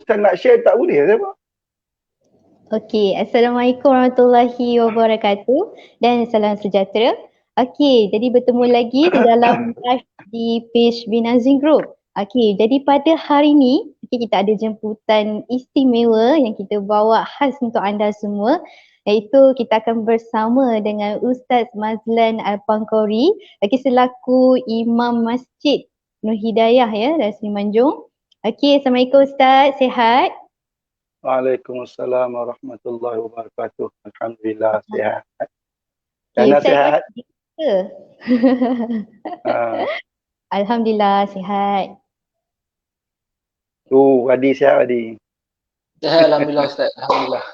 Ustaz nak share tak boleh apa? Okey, Assalamualaikum warahmatullahi wabarakatuh dan salam sejahtera. Okey, jadi bertemu lagi di dalam live di page Binazin Group. Okey, jadi pada hari ini kita ada jemputan istimewa yang kita bawa khas untuk anda semua, iaitu kita akan bersama dengan Ustaz Mazlan Al-Pangkori, selaku Imam Masjid Nur Hidayah ya dari Semenanjung. Okey, Assalamualaikum Ustaz, sihat? Waalaikumsalam warahmatullahi wabarakatuh. Alhamdulillah sihat. Okay, Dana Ustaz sihat? ke? Alhamdulillah sihat. Wadi sihat Wadi. Sihat Alhamdulillah Ustaz. Alhamdulillah.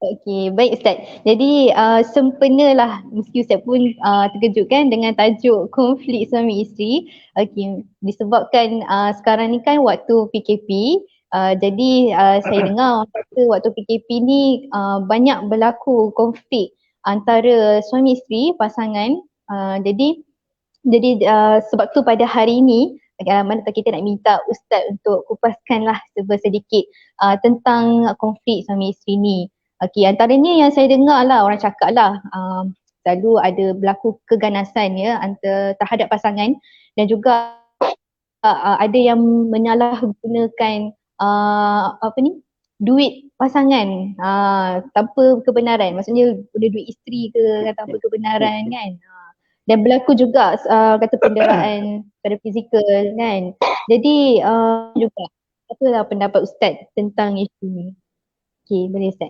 Okey, baik Ustaz. Jadi sempenalah meski Ustaz pun terkejut kan dengan tajuk konflik suami isteri. Okey, disebabkan sekarang ni kan waktu PKP. Jadi saya dengar waktu PKP ni banyak berlaku konflik antara suami isteri pasangan. Jadi sebab tu pada hari ini mana kita nak minta Ustaz untuk kupaskanlah sedikit tentang konflik suami isteri ni. Okey, antaranya yang saya dengar lah orang cakap lah selalu ada berlaku keganasan ya terhadap pasangan dan juga ada yang menyalahgunakan duit pasangan tanpa kebenaran. Maksudnya duit isteri ke tanpa kebenaran kan. Dan berlaku juga kata penderaan secara fizikal kan. Jadi juga apalah pendapat Ustaz tentang isu ni? Okey, boleh Ustaz.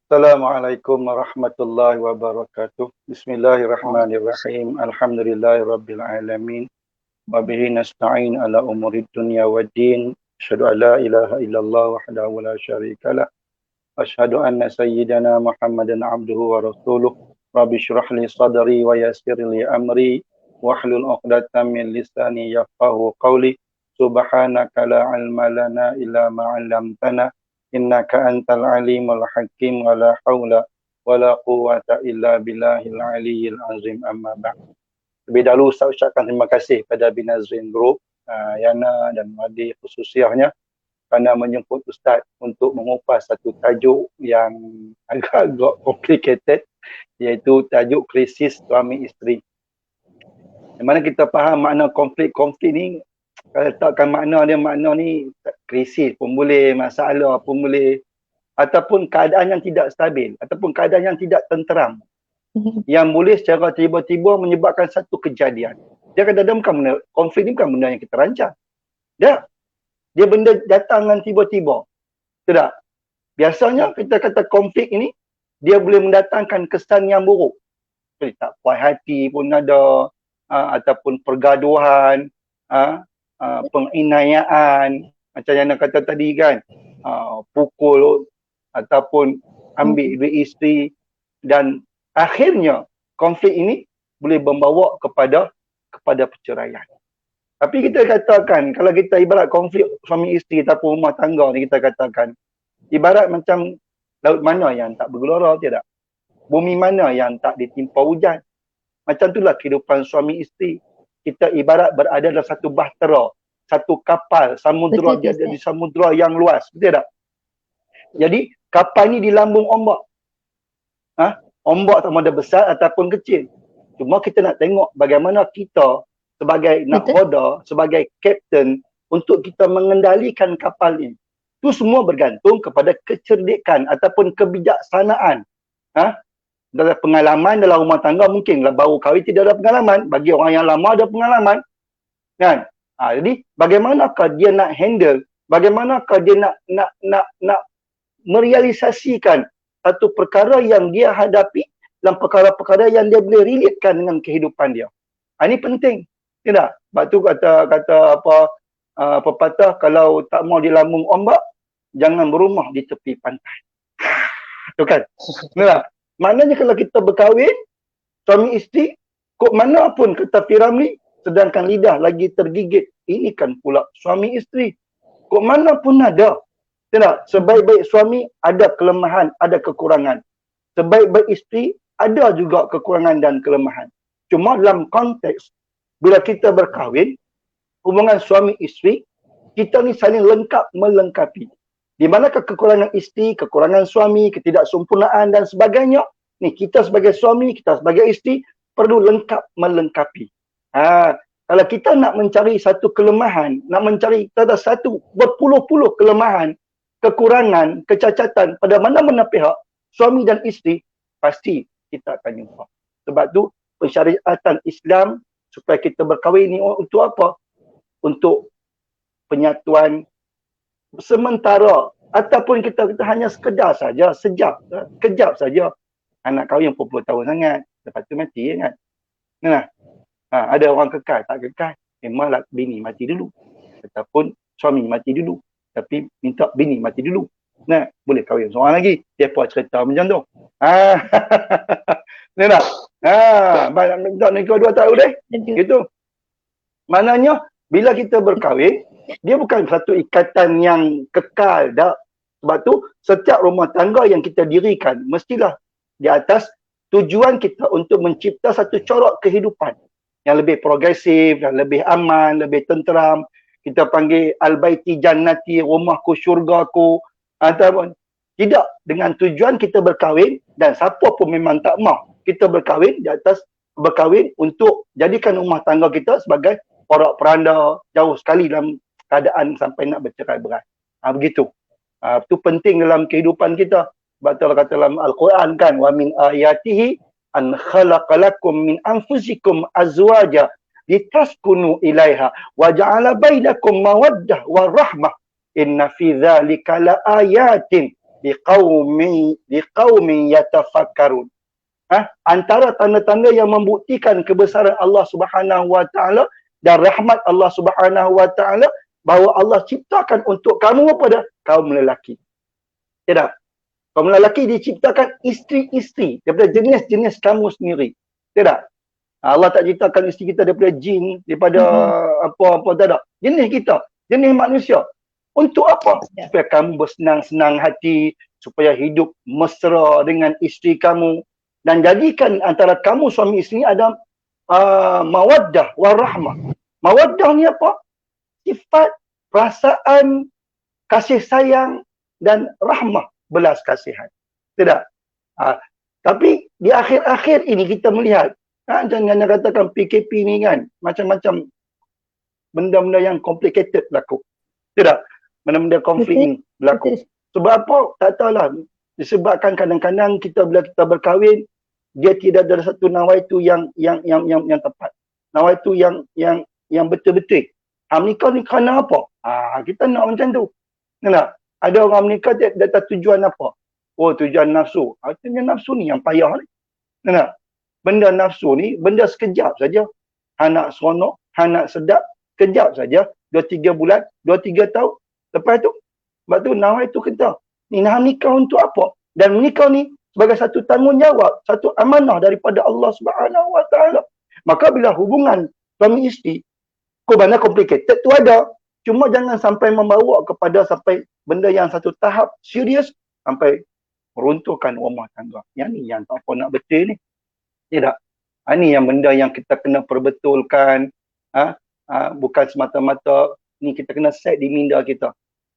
Assalamualaikum warahmatullahi wabarakatuh. Bismillahirrahmanirrahim. Alhamdulillahirabbil alamin. Wa bihi nasta'in ala umurid dunya waddin. Asyhadu an la ilaha illallah wahdahu la syarikalah. Asyhadu anna sayyidana Muhammadan abduhu wa rasuluh. Rabbi shrah li sadri wa yassir li amri wahlul 'uqdatam min lisani yafqahu qawli. Subhanaka la 'ilma lana illa ma 'allamtana. Innaka antal alimul hakim wa la hawla wa la quwwata illa billahil aliyyil azim amma ba'd. Lebih dahulu saya ucapkan terima kasih pada Binazrin Group, Yana dan Wadi khususnya kerana menjemput Ustaz untuk mengupas satu tajuk yang agak complicated, iaitu tajuk krisis suami isteri. Di mana kita faham makna konflik ni, kalau letakkan makna ni krisis pun boleh, masalah pun boleh, ataupun keadaan yang tidak stabil, ataupun keadaan yang tidak tenteram, yang boleh secara tiba-tiba menyebabkan satu kejadian. Dia kadang-kadang bukan benda, konflik ni bukan benda yang kita rancang. Dia benda datang dengan tiba-tiba. Tidak. Biasanya kita kata konflik ini, dia boleh mendatangkan kesan yang buruk. Seperti tak puas hati pun ada, ataupun pergaduhan, penganiayaan, macam yang nak kata tadi kan, pukul ataupun ambil duit isteri, dan akhirnya konflik ini boleh membawa kepada perceraian. Tapi kita katakan, kalau kita ibarat konflik suami isteri ataupun rumah tangga ni, kita katakan ibarat macam laut mana yang tak bergelora, tidak? Bumi mana yang tak ditimpa hujan. Macam itulah kehidupan suami isteri. Kita ibarat berada dalam satu bahtera, satu kapal samudra, dia ada di samudra yang luas, betul tak? Jadi kapal ni di lambung ombak. Ombak sama ada besar ataupun kecil. Cuma kita nak tengok bagaimana kita sebagai nakhoda, sebagai kapten untuk kita mengendalikan kapal ini. Itu semua bergantung kepada kecerdikan ataupun kebijaksanaan. Dalam pengalaman dalam rumah tangga, mungkinlah baru kahwin tidak ada pengalaman. Bagi orang yang lama ada pengalaman. Kan? Jadi bagaimanakah dia nak handle, bagaimanakah dia nak merealisasikan satu perkara yang dia hadapi dalam perkara-perkara yang dia boleh relatekan dengan kehidupan dia. Ini penting. Tidak? Sebab tu kata pepatah, kalau tak mau di lambung ombak, jangan berumah di tepi pantai. Itu kan? Tidak? Maknanya kalau kita berkahwin, suami isteri, kok mana pun kata Piramli, sedangkan lidah lagi tergigit, ini kan pula suami isteri. Kok mana pun ada. Tidak? Sebaik-baik suami ada kelemahan, ada kekurangan. Sebaik-baik isteri ada juga kekurangan dan kelemahan. Cuma dalam konteks bila kita berkahwin, hubungan suami isteri, kita ni saling lengkap melengkapi. Di manakah kekurangan isteri, kekurangan suami, ketidaksempurnaan dan sebagainya, ni kita sebagai suami, kita sebagai isteri perlu lengkap melengkapi. Kalau kita nak mencari satu kelemahan, nak mencari kita ada satu berpuluh-puluh kelemahan, kekurangan, kecacatan pada mana-mana pihak, suami dan isteri, pasti kita akan jumpa. Sebab tu pensyariatan Islam supaya kita berkahwin ni untuk apa? Untuk penyatuan sementara, ataupun kita hanya sekedar saja, kejap saja. Anak kahwin 40 tahun sangat, lepas tu mati kan. Ada orang kekal, tak kekal, memanglah bini mati dulu, ataupun suami mati dulu, tapi minta bini mati dulu. Boleh kahwin seorang lagi. Siapa cerita macam tu? Tak? Tak nikah 2 tahun deh. Gitu. Maknanya bila kita berkahwin, dia bukan satu ikatan yang kekal dah. Sebab tu setiap rumah tangga yang kita dirikan mestilah di atas tujuan kita untuk mencipta satu corak kehidupan yang lebih progresif dan lebih aman, lebih tenteram. Kita panggil al-baiti jannati, rumahku syurgaku, ataupun tidak dengan tujuan kita berkahwin, dan siapa pun memang tak mahu kita berkahwin di atas berkahwin untuk jadikan rumah tangga kita sebagai porak peranda, jauh sekali dalam keadaan sampai nak bercerai berai. Begitu. Itu penting dalam kehidupan kita. Sebab tu Allah kata dalam Al-Quran kan, wa min ayatihi an khalaqalakum min anfusikum azwaja litaskunu ilaiha wa ja'ala bainakum mawaddah wa rahmah inna fi dzalika laayatin liqaumin yatafakkarun. Antara tanda-tanda yang membuktikan kebesaran Allah Subhanahu wa taala dan rahmat Allah Subhanahu wa taala, bahawa Allah ciptakan untuk kamu pada kaum lelaki. Tidak. Kaum lelaki diciptakan isteri-isteri daripada jenis-jenis kamu sendiri. Tidak. Allah tak ciptakan isteri kita daripada jin, daripada apa-apa, tak ada. Jenis kita, jenis manusia. Untuk apa? Supaya kamu bersenang-senang hati, supaya hidup mesra dengan isteri kamu, dan jadikan antara kamu suami isteri ada mawaddah warahmah. Mawaddah ni apa? Sifat, perasaan, kasih sayang dan rahmah, belas kasihan. Tidak. Tapi di akhir-akhir ini kita melihat, jangan katakan PKP ni kan, macam-macam benda-benda yang complicated berlaku. Tidak. Benda-benda konflik ni berlaku. Sebab apa? Tak tahulah. Disebabkan kadang-kadang bila kita berkahwin, dia tidak ada satu nawaitu yang tepat. Nawaitu yang betul-betul. Menikah ni kerana apa? Kita nak macam tu. Nak? Ada orang menikah dia tak tujuan apa? Oh, tujuan nafsu. Tujuan nafsu ni yang payah ni. Nak? Benda nafsu ni, benda sekejap saja. Anak seronok, anak sedap, kejap saja. 2-3 bulan, 2-3 tahun. Lepas tu, sebab tu nawaitu kita. Ni nak nikah untuk apa? Dan menikah ni sebagai satu tanggungjawab, satu amanah daripada Allah Subhanahu wa taala. Maka bila hubungan suami isteri mana complicated tu ada, cuma jangan sampai membawa kepada sampai benda yang satu tahap serius sampai meruntuhkan rumah tangga. Yang ni yang tak apa nak betul ni. Tidak. Ini yang benda yang kita kena perbetulkan. Bukan semata-mata ni kita kena set di minda kita.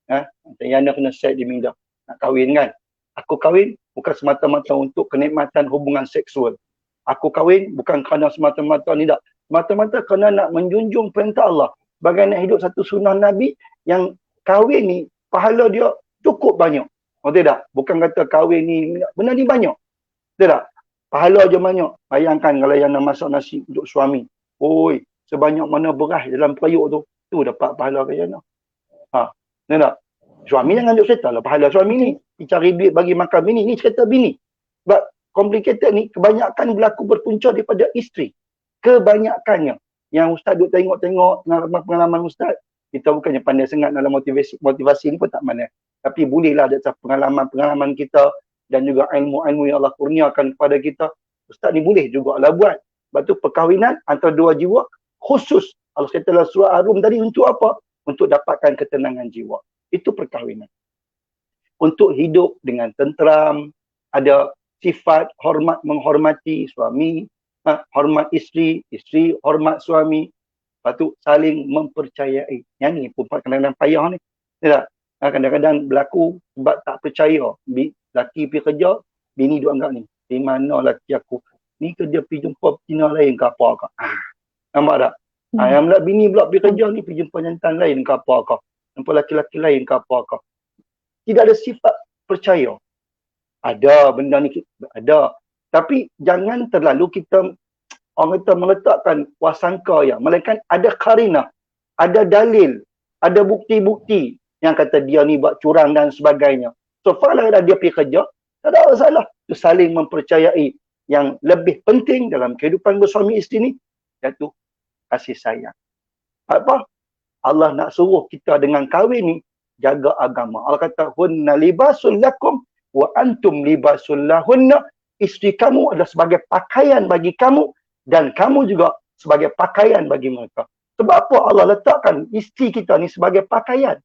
Macam Yana kena set di minda. Nak kahwin kan? Aku kahwin bukan semata-mata untuk kenikmatan hubungan seksual. Aku kahwin bukan kerana semata-mata ni tak. Semata-mata kerana nak menjunjung perintah Allah. Sebagai nak hidup satu sunnah Nabi yang kahwin ni pahala dia cukup banyak. Tidak? Bukan kata kahwin ni, benda ni banyak. Tidak? Pahala je banyak. Bayangkan kalau yang nak masak nasi untuk suami. Oi, sebanyak mana beras dalam periuk tu dapat pahala ke Yana. Tak? Suami jangan duk cerita lah pahala suami ni. Dia cari duit bagi makan bini. Ni cerita bini. Sebab complicated ni kebanyakan berlaku berpunca daripada isteri. Kebanyakannya. Yang ustaz duk tengok-tengok pengalaman ustaz. Kita bukannya pandai sangat dalam motivasi ni pun tak mana. Tapi bolehlah ada pengalaman-pengalaman kita dan juga ilmu-ilmu yang Allah kurniakan kepada kita. Ustaz ni boleh juga lah buat. Sebab tu perkahwinan antara dua jiwa khusus. Allah kata dalam surah Ar-Rum tadi untuk apa? Untuk dapatkan ketenangan jiwa. Itu perkahwinan. Untuk hidup dengan tenteram, ada sifat hormat menghormati suami, hormat isteri, isteri hormat suami. Lepas tu saling mempercayai. Yang ni perempuan kadang-kadang payah ni. Tak? Kadang-kadang berlaku sebab tak percaya. Laki pergi kerja, bini duk anggap ni. Di mana laki aku? Ni kerja pergi jumpa betina lain ke apa ke? Nampak tak? Yang bini pula pergi kerja ni, pergi jumpa jantan lain ke apa ke? Jumpa laki-laki lain ke apa ke? Tidak ada sifat percaya. Ada benda ni, ada. Tapi jangan terlalu kita orang kata meletakkan wasangka ya. Melainkan ada karinah, ada dalil, ada bukti-bukti yang kata dia ni buat curang dan sebagainya. So far lah dia pergi kerja, tak ada masalah. Itu saling mempercayai. Yang lebih penting dalam kehidupan bersuami isteri ni, iaitu kasih sayang. Apa? Allah nak suruh kita dengan kahwin ni, jaga agama. Allah kata, hunna libasul lakum wa antum libasul lahunna. Isteri kamu adalah sebagai pakaian bagi kamu dan kamu juga sebagai pakaian bagi mereka. Sebab apa Allah letakkan isteri kita ni sebagai pakaian?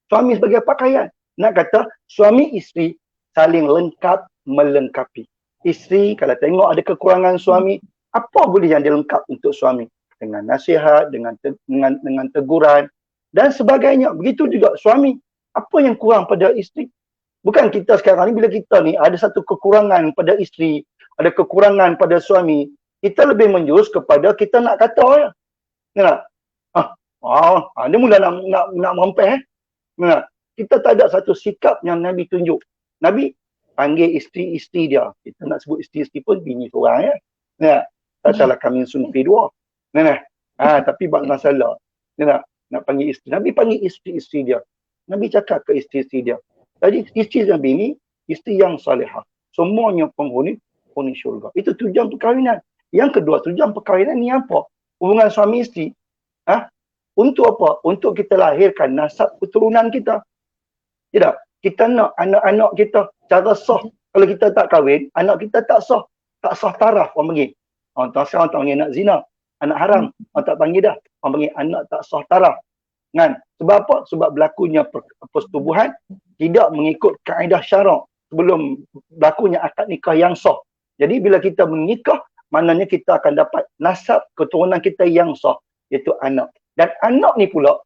Suami sebagai pakaian. Nak kata suami isteri saling lengkap melengkapi. Isteri kalau tengok ada kekurangan suami, apa boleh yang dilengkap untuk suami? Dengan nasihat, dengan teguran dan sebagainya. Begitu juga suami. Apa yang kurang pada isteri? Bukan kita sekarang ni, bila kita ni ada satu kekurangan pada isteri, ada kekurangan pada suami, kita lebih menjurus kepada kita nak kata ya. Nak? Dia mula nak merempeh. Kita tak ada satu sikap yang Nabi tunjuk. Nabi panggil isteri-isteri dia. Kita nak sebut isteri-isteri pun bini seorang ya. Tak salah kami sunfi dua. Tapi bak masalah. Nak panggil isteri. Nabi panggil isteri-isteri dia. Nabi cakap ke isteri-isteri dia. Jadi isteri Nabi ni isteri yang salihah. Semuanya penghuni syurga. Itu tujuan perkahwinan. Yang kedua, tujuan perkahwinan ni apa? Hubungan suami isteri. Untuk apa? Untuk kita lahirkan nasab keturunan kita. Tidak. Kita nak anak-anak kita cara sah. Kalau kita tak kahwin, anak kita tak sah. Tak sah taraf orang panggil. Sekarang tak panggil anak zina. Anak haram. Orang tak panggil dah. Orang panggil anak tak sah taraf. Kan? Sebab apa? Sebab berlakunya persetubuhan tidak mengikut kaedah syarak sebelum berlakunya akad nikah yang sah. Jadi bila kita menikah, maknanya kita akan dapat nasab keturunan kita yang sah, iaitu anak. Dan anak ni pula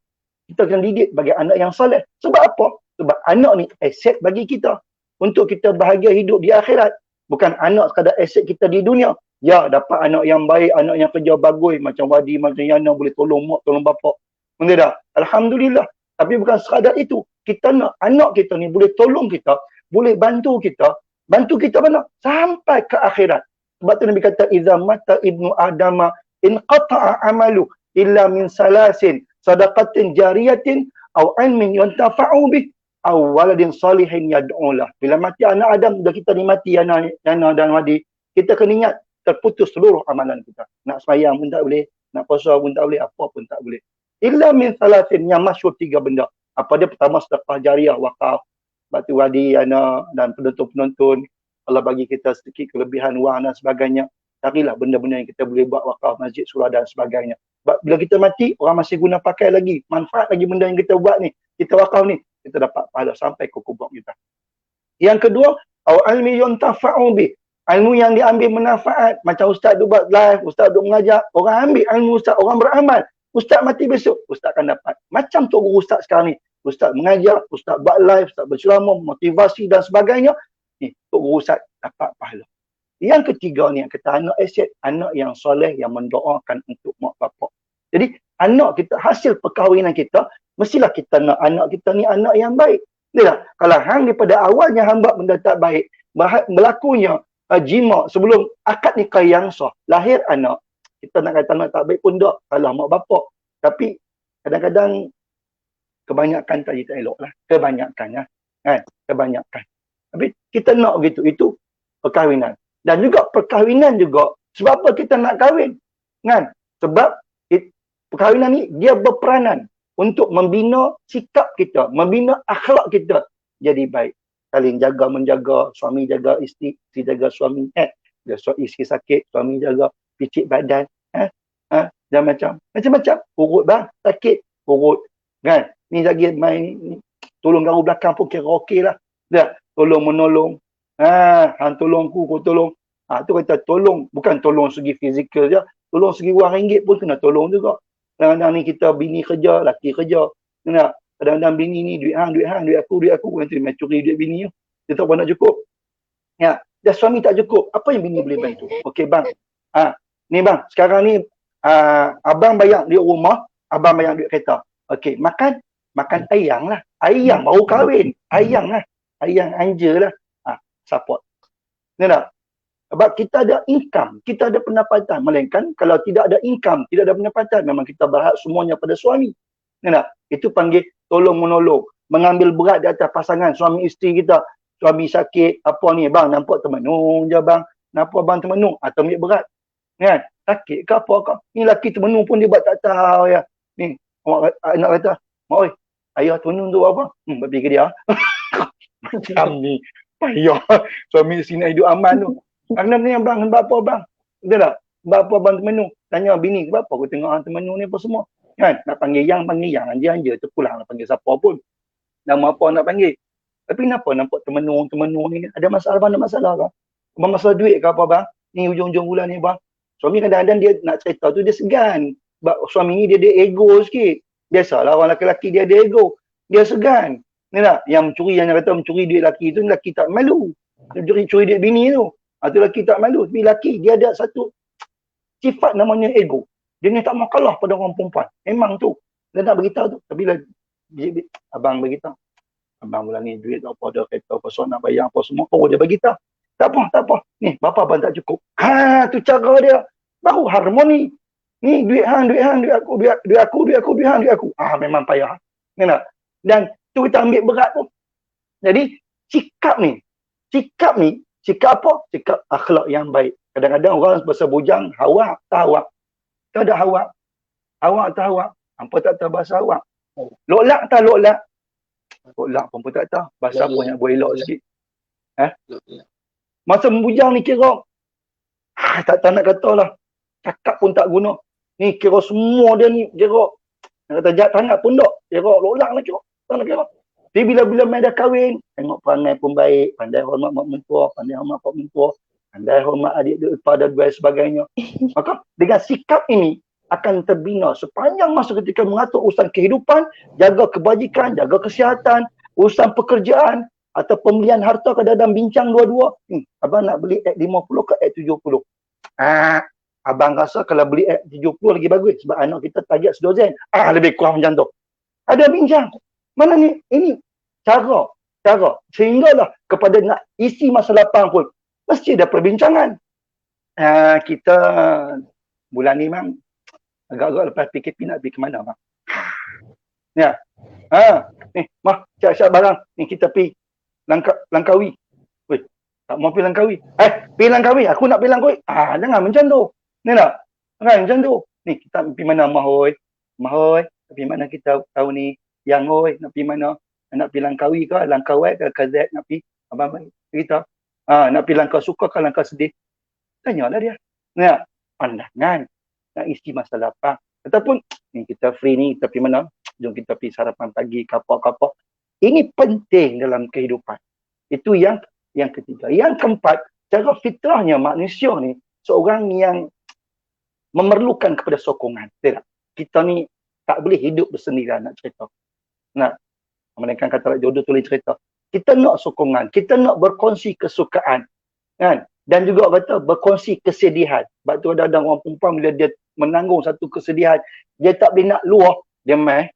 kita akan didik bagi anak yang soleh. Sebab apa? Sebab anak ni aset bagi kita untuk kita bahagia hidup di akhirat. Bukan anak sekadar aset kita di dunia. Ya, dapat anak yang baik, anak yang kerja bagus, macam Wadi, macam Yana, boleh tolong mak, tolong bapak. Betul tak? Alhamdulillah. Tapi bukan sekadar itu. Kita nak anak kita ni boleh tolong kita, boleh bantu kita mana? Sampai ke akhirat. Sebab tu Nabi kata, "Idza mata ibnu adama in qata'a amalu illa min salasin, sadaqatin jariyatin aw ilmin yuntafa'u bih aw waladin salihin yad'ulah." Bila mati anak Adam, dah kita ni mati Yana dan Wadi, kita kena ingat terputus seluruh amalan kita. Nak sembahyang pun tak boleh, nak puasa pun tak boleh, apa pun tak boleh. Illa min salasin, yang masyhur 3 benda. Apa dia? Pertama, sedekah jariah, wakaf. Sebab tu Wadi, Yana dan penonton-penonton, Allah bagi kita sedikit kelebihan wang dan sebagainya. Carilah benda-benda yang kita boleh buat wakaf, masjid, surah dan sebagainya. Sebab bila kita mati, orang masih guna pakai lagi, manfaat lagi benda yang kita buat ni, kita wakaf ni, kita dapat pahala sampai ke kubur kita. Yang kedua, au ilmi yuntafa'u bih. Ilmu yang diambil manfaat. Macam ustaz duk buat live, ustaz duk mengajar, orang ambil ilmu ustaz, orang beramal. Ustaz mati besok, ustaz akan dapat. Macam Tok Guru Ustaz sekarang ni. Ustaz mengajar, ustaz buat live, ustaz berceramah, motivasi dan sebagainya. Ni, Tok Guru Ustaz dapat pahala. Yang ketiga ni, yang kata anak aset, anak yang soleh, yang mendoakan untuk mak bapak. Jadi, anak kita, hasil perkahwinan kita, mestilah kita nak anak kita ni anak yang baik. Tidak? Kalau hang daripada awalnya hang buat benda tak baik, berlakunya jima sebelum akad nikah yang sah, lahir anak, kita nak kata anak tak baik pun tak, salah mak bapak. Tapi kadang-kadang kebanyakan tadi tak elok lah. Kebanyakan ya. Kebanyakan. Tapi kita nak begitu. Itu perkahwinan. Dan juga perkahwinan juga. Sebab apa kita nak kahwin? Kan? Sebab perkahwinan ni dia berperanan untuk membina sikap kita, membina akhlak kita jadi baik. Saling jaga menjaga, suami jaga isteri, isteri jaga suami. Isteri sakit, suami jaga picit badan. Dan macam-macam. Urut bang, sakit, urut. Kan? Ni lagi main ni, tolong garu belakang pun kira okey lah. Tak? Tolong menolong. Hang tolong ku tolong. Tu kata tolong, bukan tolong segi fizikal je, Tolong RM1 pun kena tolong juga. Kadang-kadang ni kita bini kerja, laki kerja. Kadang-kadang bini ni duit aku. Nanti curi duit bini tu. Dia tak nak cukup. Ya, dah suami tak cukup. Apa yang bini boleh bantu? Okey bang. Ni bang, sekarang ni abang bayar duit rumah, abang bayar duit kereta. Okey, makan ayang lah. Ayang baru kahwin. Ayang lah. Ayang anja lah. Support. Ni tak? Sebab kita ada income, kita ada pendapatan. Melainkan kalau tidak ada income, tidak ada pendapatan, memang kita berhak semuanya pada suami. Ni tak? Itu panggil tolong menolong. Mengambil berat di atas pasangan, suami isteri kita. Suami sakit, apa ni bang, nampak termenung je bang. Kenapa bang termenung? Atau ambil berat. Kan? Sakit ke apa ke? Ni laki termenung pun dia buat tak tahu ya. Ni, anak kata, mak oi, ayah termenung tu apa? Pergi ke dia. Macam ni. Payah. Suami isteri nak hidup aman tu. Kerana ni bang, sebab apa bang? Betul tak? Sebab apa bang termenung? Tanya bini, sebab apa aku tengok orang termenung ni apa semua? Kan? Nak panggil yang, anja-anja. Terpulang nak panggil siapa pun. Nama apa nak panggil? Tapi kenapa nampak termenung ni? Ada masalah bang, ada masalah ke? Abang masalah duit ke apa bang? Ni hujung-hujung bulan ni bang. Suami kadang-kadang dia nak cerita tu dia segan. Sebab suami ni dia ada ego sikit. Biasalah orang lelaki dia ada ego. Dia segan. Ni tak? Yang mencuri duit lelaki tu, lelaki tak malu. Dia curi duit bini tu. Tu lelaki tak malu. Tapi lelaki dia ada satu sifat namanya ego. Dia ni tak mau kalah pada orang perempuan. Memang tu. Dia nak beritahu tu. Tapi bila abang beritahu, abang bulan ni duit apa ada kereta apa nak bayar apa semua. Oh dia bagi tahu. Tak apa. Ni bapa abang tak cukup. Tu cara dia. Baru harmoni. Ni duit aku. Memang payah. Ni nak. Dan tu kita ambil berat tu. Jadi sikap apa? Sikap akhlak yang baik. Kadang-kadang orang bahasa bujang hawak tak hawak. Tak ada hawak. Hawak tak hawak. Hampa tak tahu bahasa hawak. Loklak tak loklak. Loklak pun tak tahu. Bahasa apa yang boleh elok sikit. Masa membujang ni kira tak nak kata lah. Cakap pun tak guna. Ni kira semua dia ni kira nak kata jahat sangat pun tak. Kira loklak lah kira. Tak nak kira. Tapi bila main dah kahwin, tengok perangai pun baik, pandai hormat mak mentua, pandai hormat pak mentua, pandai hormat adik ipar dan sebagainya. Maka dengan sikap ini akan terbina sepanjang masa ketika mengatur urusan kehidupan, jaga kebajikan, jaga kesihatan, urusan pekerjaan atau pembelian harta. Kadang-kadang bincang dua-dua. Abang nak beli X50 ke X70? Abang rasa kalau beli X70 lagi bagus sebab anak kita target sedozen. Lebih kurang macam tu. Ada bincang. Mana ni? Ini cara. Sehinggalah kepada nak isi masa lapang pun mesti ada perbincangan. Kita bulan ni memang agak-agak lepas PKP nak pergi ke mana bang? Ya. Ni, mah, siap-siap barang. Ni kita pergi Langkawi. Weh, tak mau pergi Langkawi. Pergi Langkawi. Aku nak pergi Langkawi. Jangan macam tu. Ni tak? Jangan macam tu. Ni kita pergi mana Mahoy? Pergi mana kita tahu ni? Yang Hoy, nak pergi mana? Nak pergi Langkawi ke? Langkawi ke? KZ nak pergi? Abang kita. Nak pergi Langkau suka ke Langkau sedih? Tanyalah dia. Ni pandangan. Nak isi masa lapang. Ataupun ni kita free ni, kita pergi mana? Jom kita pergi sarapan pagi, kapal. Ini penting dalam kehidupan. Itu yang ketiga. Yang keempat, cara fitrahnya manusia ni seorang yang memerlukan kepada sokongan. Tidak. Kita ni tak boleh hidup bersendirian nak cerita. Mereka kata jodoh tulis cerita. Kita nak sokongan, kita nak berkongsi kesukaan, kan? Dan juga kata berkongsi kesedihan. Sebab tu ada orang perempuan bila dia menanggung satu kesedihan, dia tak boleh nak luah, dia main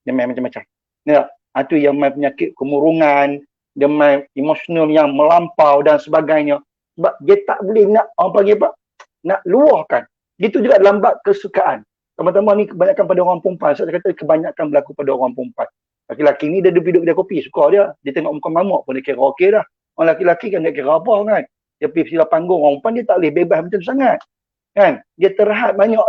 macam-macam. Ya, itu yang main penyakit kemurungan, dia main emosional yang melampau dan sebagainya. Sebab dia tak boleh nak nak luahkan. Gitu juga dalam bab kesukaan. Teman-teman ni kebanyakan pada orang perempuan. Saya kata kebanyakan berlaku pada orang perempuan. Laki-laki ni dia duduk kedai kopi, suka dia. Dia tengok muka mamak pun dia kira okey dah. Orang laki-laki kan dia kira apa kan. Dia pergi sila panggung. Orang perempuan dia tak boleh bebas macam tu sangat. Kan? Dia terhad banyaknya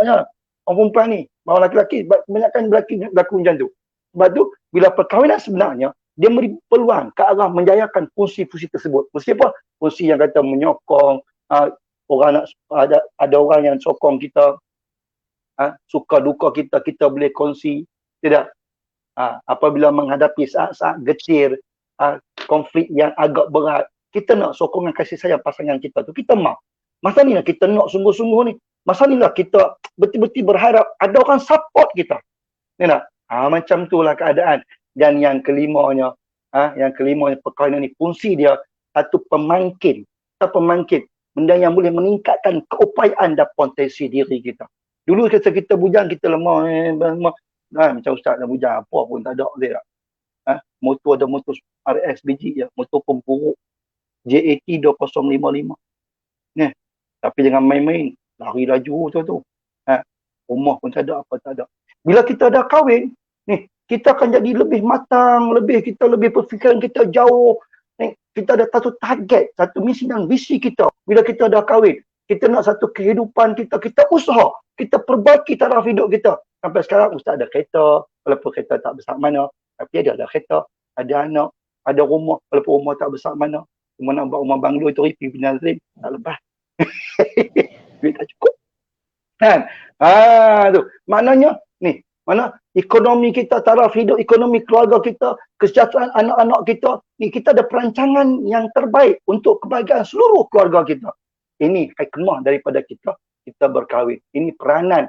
orang perempuan ni. Orang laki-laki kebanyakan berlaku macam tu. Sebab tu bila perkahwinan sebenarnya dia beri peluang ke arah menjayakan fungsi-fungsi tersebut. Fungsi apa? Fungsi yang kata menyokong, orang nak ada orang yang sokong kita, suka duka kita boleh kongsi. Tidak. Apabila menghadapi saat-saat getir, konflik yang agak berat, kita nak sokongan kasih sayang pasangan kita tu, kita mau. Masa ni kita nak sungguh-sungguh ni, Masa ni lah kita betul-betul berharap ada orang support kita. Ni tak? Macam tu lah keadaan. Dan yang kelimanya, perkara ni fungsi dia satu pemangkin. Benda yang boleh meningkatkan keupayaan dan potensi diri kita. Dulu kita bujang, kita lemah. Macam Ustaz dah bujang, apa pun tak ada. Motor ada motor RS biji je. Motor pemburuk. JAT 2055. Ni. Tapi jangan main-main. Lari laju tu. Rumah pun tak ada, apa tak ada. Bila kita dah kahwin, ni, kita akan jadi lebih matang, kita lebih berfikiran kita jauh. Ni, kita ada satu target, satu misi dan visi kita. Bila kita dah kahwin, kita nak satu kehidupan kita usaha, kita perbaiki taraf hidup kita. Sampai sekarang Ustaz ada kereta, walaupun kereta tak besar mana, tapi ada kereta, ada anak, ada rumah, walaupun rumah tak besar mana. Rumah nak buat rumah banglo itu ripi bin Nazrim, tak lepas. Duit tak cukup. Kan? Tu. Maknanya ni, mana ekonomi kita, taraf hidup ekonomi keluarga kita, kesejahteraan anak-anak kita, ni kita ada perancangan yang terbaik untuk kebahagiaan seluruh keluarga kita. Ini hikmah daripada kita berkahwin. Ini peranan,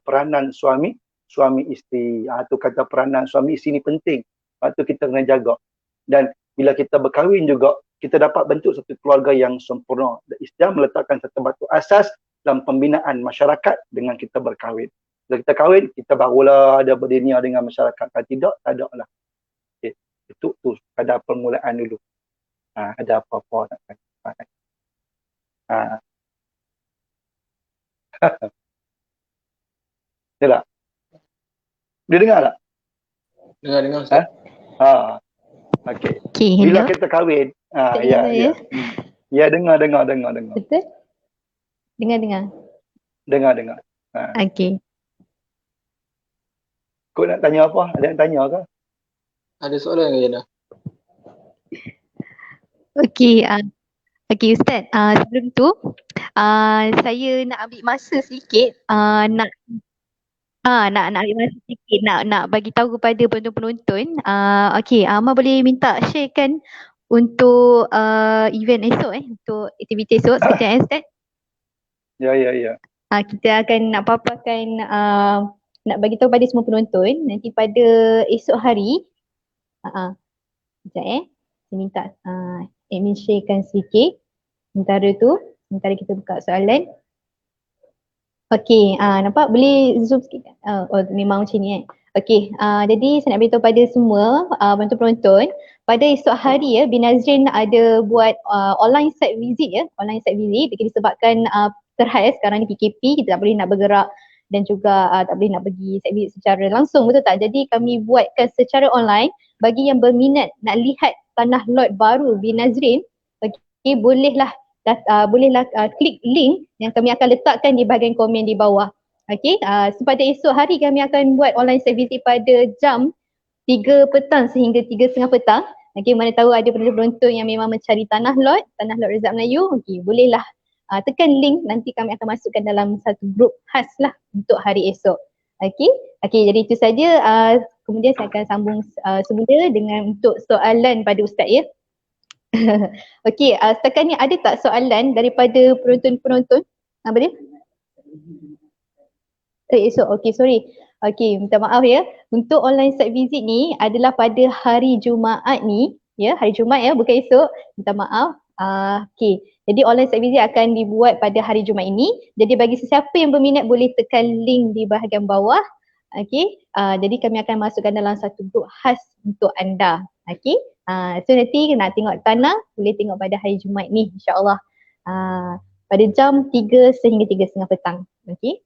peranan suami isteri. Tu kata peranan suami isteri ni penting. Lepas tu kita kena jaga. Dan bila kita berkahwin juga, kita dapat bentuk satu keluarga yang sempurna. Islam meletakkan satu batu asas dalam pembinaan masyarakat dengan kita berkahwin. Bila kita kahwin, kita barulah ada berdinia dengan masyarakat. Kalau tidak, tak ada lah. Okay. Itu ada permulaan dulu. Ada apa-apa nak kata. Tak? Dia dengar tak? Dengar Ustaz. Okey. Okay, Bila kita kahwin, ya. Ya, dengar. Betul? Dengar. Okey. Kau nak tanya apa? Ada yang tanya ke? Ada soalan ke Jana? Okey, Ustaz. Sebelum tu, saya nak ambil masa sedikit, nak ambil masa sikit nak bagi tahu kepada penonton-penonton. Okey, Amar boleh minta sharekan untuk event esok untuk aktiviti esok sekejap Ustaz. Ya. Kita akan nak paparkan, nak bagi tahu pada semua penonton nanti pada esok hari. Sekejap saya minta admin sharekan sedikit sementara kita buka soalan. Okey, nampak? Boleh zoom sikit? Memang macam ni Okey, jadi saya nak beritahu pada semua penonton-penonton, pada esok hari Bin Nazrin ada buat online site visit disebabkan terhad sekarang ni PKP, kita tak boleh nak bergerak dan juga tak boleh nak pergi site visit secara langsung, betul tak? Jadi kami buatkan secara online bagi yang berminat nak lihat tanah lot baru Bin Nazrin. Okey, bolehlah klik link yang kami akan letakkan di bahagian komen di bawah. Okey, pada esok hari kami akan buat online site visit pada jam 3 petang sehingga 3.30 petang. Okey, mana tahu ada penonton yang memang mencari tanah lot Rezak Melayu. Okey, bolehlah tekan link, nanti kami akan masukkan dalam satu grup khas lah untuk hari esok. Okey, jadi itu saja. Kemudian saya akan sambung semula dengan untuk soalan pada Ustaz ya. Okey, setakat ni ada tak soalan daripada penonton-penonton? Apa dia? Esok, okey, sorry. Okey, minta maaf ya. Untuk online site visit ni adalah pada hari Jumaat ni, ya, hari Jumaat ya, bukan esok. Minta maaf. Okey, jadi online site visit akan dibuat pada hari Jumaat ini. Jadi bagi sesiapa yang berminat boleh tekan link di bahagian bawah. Okey, jadi kami akan masukkan dalam satu grup khas untuk anda. Okey. So nanti nak tengok tanah boleh tengok pada hari Jumaat ni insya-Allah. Pada jam 3 sehingga 3.30 petang. Okey.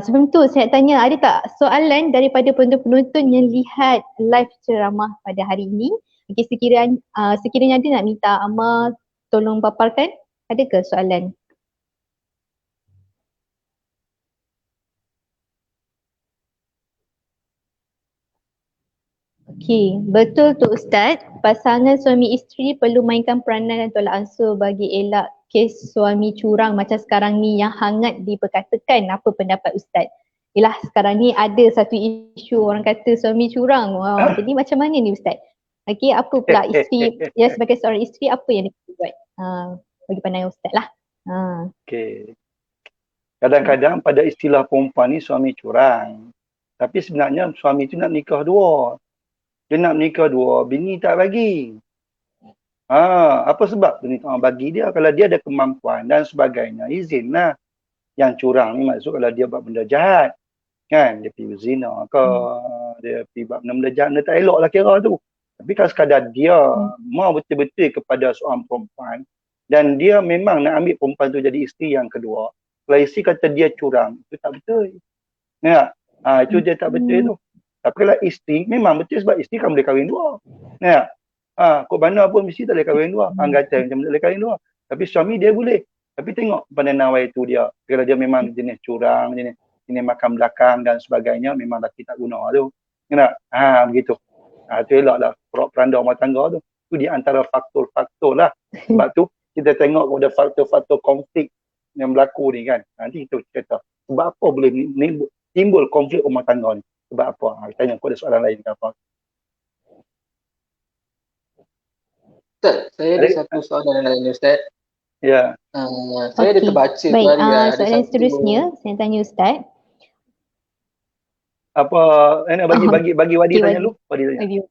Sebelum tu saya nak tanya, ada tak soalan daripada penonton-penonton yang lihat live ceramah pada hari ini? Okey, sekiranya ada nak minta Amar tolong paparkan, ada ke soalan? Okey, betul tu Ustaz. Pasangan suami isteri perlu mainkan peranan dan tolak ansur bagi elak kes suami curang macam sekarang ni yang hangat diperkatakan. Apa pendapat Ustaz? Yelah, sekarang ni ada satu isu orang kata suami curang. Jadi macam mana ni Ustaz? Okey, apa pula isteri, ya sebagai seorang isteri apa yang dia perlu buat? Bagi pandangan Ustaz lah. Okey. Kadang-kadang pada istilah perempuan ni suami curang. Tapi sebenarnya suami tu nak nikah dua. Dia nak nikah dua, bini tak bagi. Apa sebab bini tak bagi dia? Kalau dia ada kemampuan dan sebagainya, izinlah. Yang curang ni maksud kalau dia buat benda jahat. Kan? Dia pergi berzina ke, dia pergi buat benda-benda jahat, dia tak elok lah kira tu. Tapi kalau sekadar dia mau betul-betul kepada seorang perempuan dan dia memang nak ambil perempuan tu jadi isteri yang kedua. Kalau isteri kata dia curang, itu tak betul. Ya. Itu dia tak betul tu. Tapi kalau isteri, memang betul sebab isteri kan boleh kahwin dua. Ya. Kok mana pun mesti tak boleh kahwin dua. Kata macam tak boleh kahwin dua. Tapi suami dia boleh. Tapi tengok pada nawai tu dia. Kalau dia memang jenis curang, jenis makan belakang dan sebagainya, memang lelaki tak guna tu. Kena? Begitu. Itu eloklah peranda rumah tangga tu. Itu di antara faktor-faktor lah. Sebab tu kita tengok kepada faktor-faktor konflik yang berlaku ni kan. Nanti kita cerita. Sebab apa boleh timbul konflik rumah tangga ni? Sebab apa? Kita tanya kau ada soalan lain ke apa? Ustaz, saya ada satu soalan lain Ustaz. Ya. Saya ada terbaca tu hari ada soalan seterusnya saya tanya Ustaz. Apa bagi Wadi tanya dulu. Wadi tanya.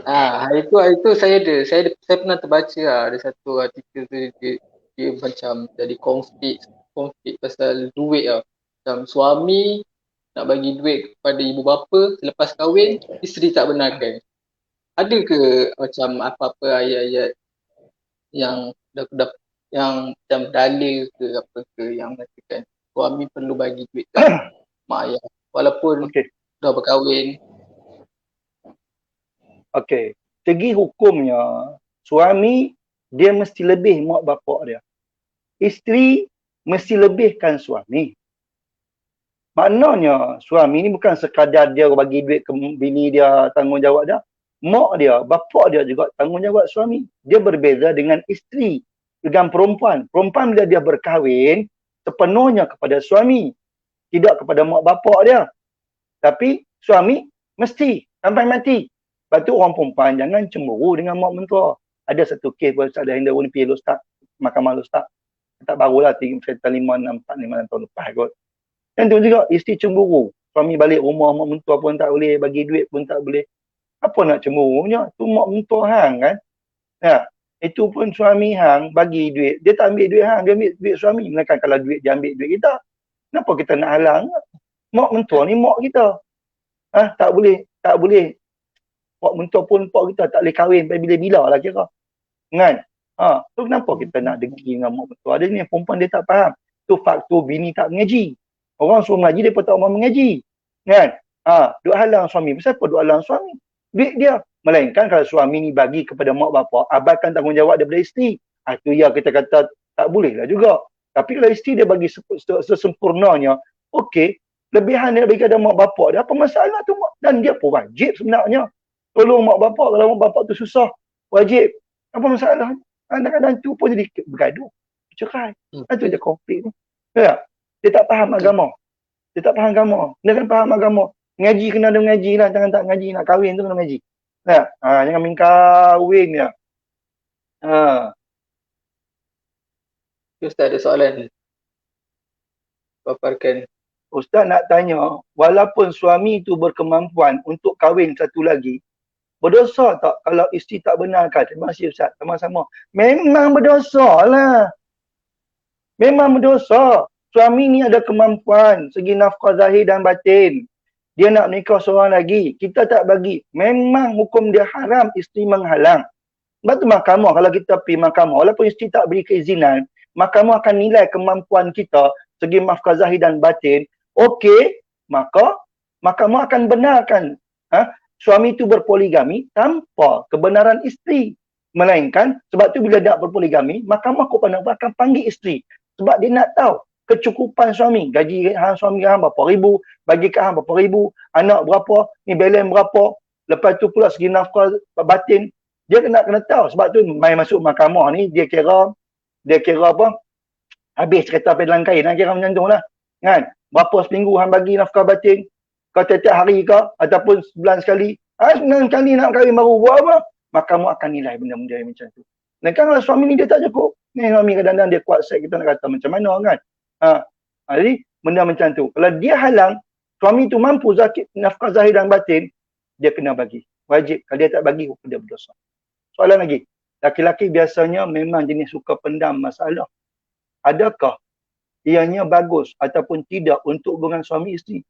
Hari tu saya pernah terbaca ada satu artikel tu dia macam jadi konflik pasal duit lah. Macam suami nak bagi duit kepada ibu bapa selepas kahwin, isteri tak benarkan. Ada ke macam apa-apa ayat-ayat yang yang macam dalil ke apa ke yang mengatakan suami perlu bagi duit kat mak ayah walaupun dah berkahwin? Okey. Segi hukumnya, suami dia mesti lebih mak bapak dia. Isteri mesti lebihkan suami. Maknanya suami ni bukan sekadar dia bagi duit ke bini dia, tanggungjawab dia. Mak dia, bapak dia juga tanggungjawab suami. Dia berbeza dengan isteri, dengan perempuan. Perempuan bila dia berkahwin, sepenuhnya kepada suami. Tidak kepada mak bapak dia. Tapi suami mesti sampai mati. Lepas tu orang perempuan jangan cemburu dengan mak mentua. Ada satu kes pun Ustaz Dahinda pun pergi Ustaz, Mahkamah Ustaz. Tak barulah 5, 6 tahun lepas kot. Dan tu juga isteri cemburu. Suami balik rumah mak mentua pun tak boleh, bagi duit pun tak boleh. Apa nak cemburunya? Tu mak mentua hang kan. Ya, itu pun suami hang bagi duit. Dia tak ambil duit hang, dia ambil duit suami. Melainkan kalau duit dia ambil duit kita. Kenapa kita nak halang? Mak mentua ni mak kita. Tak boleh. Mak mentua pun mak kita tak boleh kahwin sampai bila-bila lah kira. Kan? Tu kenapa kita nak dengki dengan mak mentua? Ada ni perempuan dia tak faham. Tu faktor bini tak mengaji. Orang suruh mengaji, dia pun tak mau mengaji. Kan? Duk halang suami. Kenapa duk halang suami? Duit dia. Melainkan kalau suami ni bagi kepada mak bapak, abaikan tanggungjawab daripada isteri. Itu ya kita kata tak boleh lah juga. Tapi kalau isteri dia bagi sesempurnanya, okey, lebihan dia bagi kepada mak bapak dia, apa masalah tu? Dan dia pun wajib sebenarnya. Tolong mak bapak kalau mak bapak tu susah. Wajib. Apa masalah? Kadang-kadang tu pun jadi bergaduh. Cerai. Itu je konflik ni. Ya? Dia tak faham agama. Dia tak faham agama. Dia kan faham agama. Ngaji kena ada mengaji lah. Jangan tak ngaji. Nak kahwin tu kena mengaji. Ya? Jangan main kahwin ya. Ustaz ada soalan. Paparkan. Ustaz nak tanya, walaupun suami tu berkemampuan untuk kahwin satu lagi, berdosa tak kalau isteri tak benarkan? Terima kasih Ustaz. Sama-sama. Memang berdosa lah. Memang berdosa. Suami ni ada kemampuan segi nafkah zahir dan batin. Dia nak nikah seorang lagi. Kita tak bagi. Memang hukum dia haram isteri menghalang. Sebab tu mahkamah, kalau kita pergi mahkamah, walaupun isteri tak beri keizinan, mahkamah akan nilai kemampuan kita segi nafkah zahir dan batin. Okey, maka mahkamah akan benarkan suami itu berpoligami tanpa kebenaran isteri. Melainkan, sebab tu bila nak berpoligami, mahkamah akan panggil isteri. Sebab dia nak tahu kecukupan suami. Gaji suami berapa ribu, bagi ke berapa ribu, anak berapa, ni balance berapa. Lepas tu pula segi nafkah batin. Dia kena tahu. Sebab tu main masuk mahkamah ni, dia kira apa? Habis cerita pedalang kain, kira macam tu lah. Kan? Berapa seminggu hang bagi nafkah batin? Kau tiap hari ke? Ataupun sebulan sekali? 9 kali nak kahwin baru buat apa? Mahkamah akan nilai benda-benda yang macam tu. Dan kan kalau suami ni dia tak cukup. Ni suami kadang-kadang dia kuat set, kita nak kata macam mana kan. Jadi benda macam tu. Kalau dia halang, suami tu mampu nafkah zahir dan batin, dia kena bagi. Wajib. Kalau dia tak bagi, dia berdosa. Soalan lagi. Laki-laki biasanya memang jenis suka pendam masalah. Adakah ianya bagus ataupun tidak untuk hubungan suami isteri?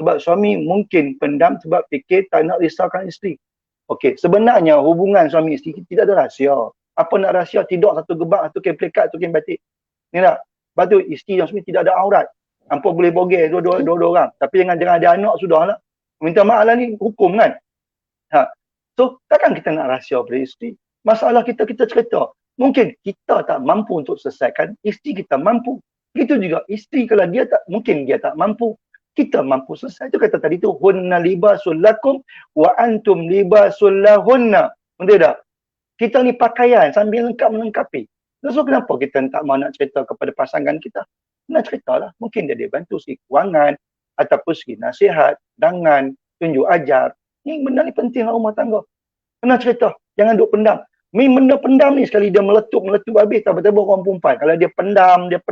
Sebab suami mungkin pendam sebab fikir tak nak risaukan isteri. Okey, sebenarnya hubungan suami isteri tidak ada rahsia. Apa nak rahsia? Tidur satu gebak, satu kain pelikat, satu kain batik. Ni tak? Lepas tu isteri dan suami tidak ada aurat. Hampa boleh bogel dua-dua orang. Tapi jangan ada anak sudahlah. Minta maaf lah ni hukum kan. So takkan kita nak rahsia pada isteri? Masalah kita cerita. Mungkin kita tak mampu untuk selesaikan, isteri kita mampu. Begitu juga isteri kalau dia tak, mungkin dia tak mampu. Kita mampu selesai. Itu kata tadi tu, hunna libasul lakum wa antum libasul lahunna. Betul tak? Kita ni pakaian sambil lengkap melengkapi. So kenapa kita tak mahu nak cerita kepada pasangan kita? Nak ceritalah. Mungkin dia bantu segi kewangan ataupun segi nasihat, dangan, tunjuk ajar. Ni benda ni penting lah rumah tangga. Kena cerita. Jangan duk pendam. Benda pendam ni sekali dia meletup habis tiba-tiba orang perempuan. Kalau dia pendam, dia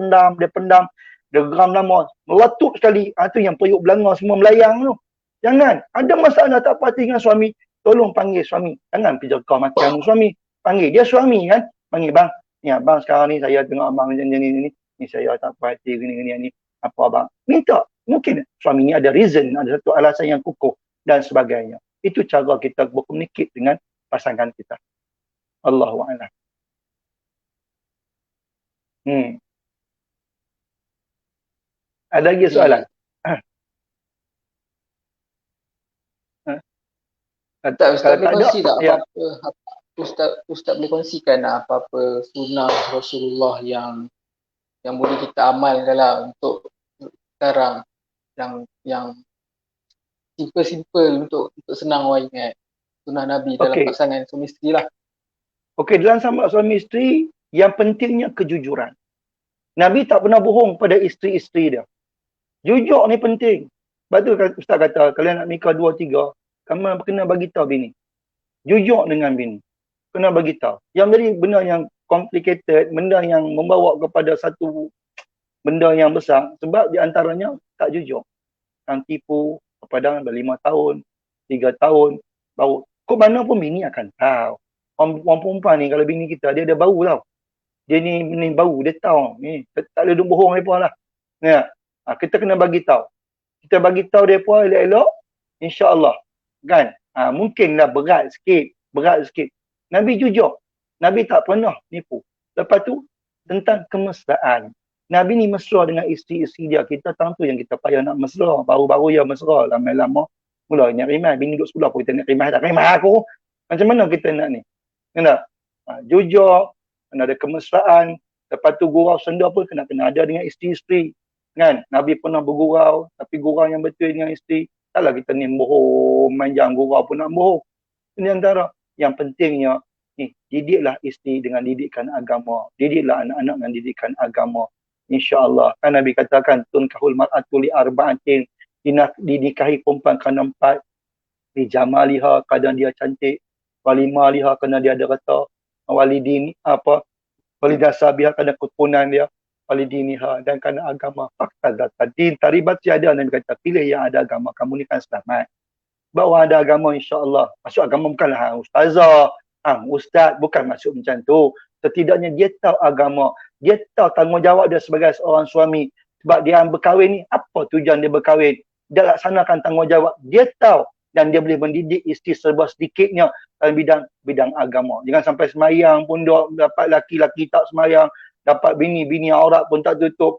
geram lama, meletup sekali. Tu yang periuk belanga semua melayang tu. Jangan. Ada masalah tak pasti dengan suami, tolong panggil suami. Jangan pergi kau mati kamu suami. Panggil dia suami kan. Panggil bang. Ni abang sekarang ni saya tengok abang macam ni. Ni saya tak pasti gini ni. Apa abang? Minta. Mungkin suami ni ada reason, ada satu alasan yang kukuh dan sebagainya. Itu cara kita berkomunikasi dengan pasangan kita. Allahu a'lam. Ada lagi soalan? Ustaz boleh kongsi tak ya. apa-apa Ustaz boleh kongsikan apa-apa sunnah Rasulullah yang boleh kita amalkan lah untuk sekarang yang simple untuk senang orang ingat sunnah Nabi dalam pasangan suami isteri lah. Okey, dalam sama suami isteri, yang pentingnya kejujuran. Nabi tak pernah bohong pada isteri-isteri dia. Jujur ni penting. Sebab tu Ustaz kata, kalau nak nikah 2-3, kamu kena bagi tahu bini. Jujur dengan bini. Kena bagi tahu. Yang jadi benda yang complicated, benda yang membawa kepada satu benda yang besar, sebab di antaranya tak jujur. Yang tipu, kepada 5 tahun, 3 tahun, baru. Kok mana pun bini akan tahu. Orang perempuan ni, kalau bini kita, dia ada bau tau. Dia ni bau, dia tahu. Ni, tak boleh duk bohong mereka lah. Ya. Kita kena bagi tahu. Kita bagi tahu mereka elok-elok, insya-Allah. Kan? Mungkinlah berat sikit. Nabi jujur. Nabi tak pernah nipu. Lepas tu, tentang kemesraan. Nabi ni mesra dengan isteri-isteri dia. Kita tahu tu yang kita payah nak mesra. Baru-baru ya mesra. Lama-lama, mula nak rimah. Bini duduk sebelah pun kita nak rimah. Tak rimah aku. Macam mana kita nak ni? Kena jujur, kena ada kemesraan. Lepas tu gurau senda pun kena ada dengan isteri-isteri. Kan? Nabi pernah bergurau, tapi gurau yang betul dengan isteri. Taklah kita ni bohong, manjang gurau pun nak bohong. Ini antara yang pentingnya, ni, didiklah isteri dengan didikan agama. Didiklah anak-anak dengan didikan agama. InsyaAllah. Kan Nabi katakan, tunkahul mar'atu li arba'atin. Dinikahi perempuan kerana 4. Di jamaliha, kadang dia cantik. Walimah liha kerana dia ada rata, walidini walidasabiha kerana keturunan dia, walidiniha dan kerana agama. Fakta data din taribat tiada. Nabi kata, pilih yang ada agama, kamu ni kan selamat. Bawa ada agama, insya-Allah. Masuk agama bukanlah ustazah, ustaz, bukan masuk macam tu. Setidaknya dia tahu agama, dia tahu tanggungjawab dia sebagai seorang suami. Sebab dia berkahwin ni, apa tujuan dia berkahwin? Dia laksanakan tanggungjawab, dia tahu. Dan dia boleh mendidik isteri serba sedikitnya dalam bidang agama. Jangan sampai semayang pun dapat laki-laki tak semayang, dapat bini aurat pun tak tutup.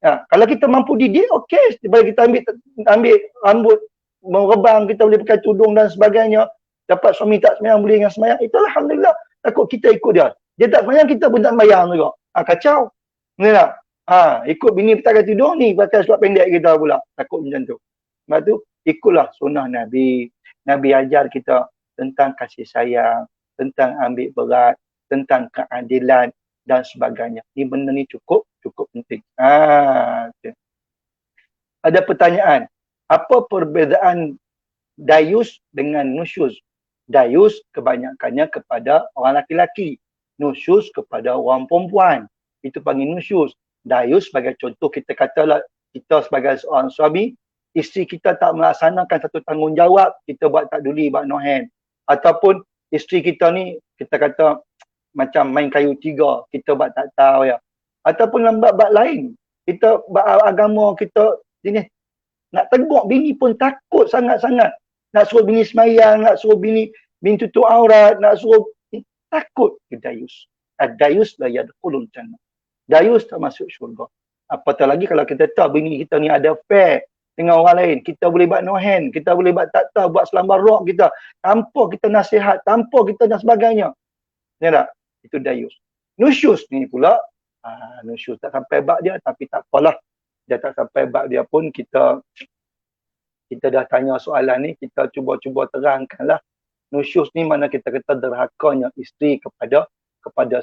Kalau kita mampu didik, okey. Daripada kita ambil rambut, merebang, kita boleh pakai tudung dan sebagainya. Dapat suami tak semayang, boleh dengan semayang. Itu alhamdulillah. Takut kita ikut dia. Dia tak semayang, kita pun tak semayang juga. Kacau. Ni tak? Ikut bini pakai tudung ni, pakai seluar pendek kita pula. Takut macam tu. Sebab tu, ikutlah sunnah Nabi. Nabi ajar kita tentang kasih sayang, tentang ambil berat, tentang keadilan dan sebagainya. Ini benda ni cukup penting. Okay. Ada pertanyaan. Apa perbezaan dayus dengan nusyuz? Dayus kebanyakannya kepada orang laki-laki. Nusyuz kepada orang perempuan. Itu panggil nusyuz. Dayus sebagai contoh, kita katalah kita sebagai seorang suami, isteri kita tak melaksanakan satu tanggungjawab, kita buat tak duli, buat no hand. Ataupun isteri kita ni, kita kata macam main kayu tiga, kita buat tak tahu ya. Ataupun dalam bab-bab lain, kita agama kita ini nak tegur bini pun takut sangat-sangat. Nak suruh bini semayang, nak suruh bini tutup aurat, nak suruh takut ke dayus. Dayus la yadkhulul jannah. Dayus tak masuk syurga. Apatah lagi kalau kita tahu bini kita ni ada affair dengan orang lain, kita boleh buat no hand, kita boleh buat tak tahu, buat selambar rock kita, tanpa kita nasihat, tanpa kita dan sebagainya. Ya tak? Itu dayus. Nusyus ni pula, nusyus tak sampai bab dia, tapi tak apalah. Dia tak sampai bab dia pun, kita dah tanya soalan ni, kita cuba-cuba terangkanlah. Nusyus ni mana kita kata derhakanya isteri kepada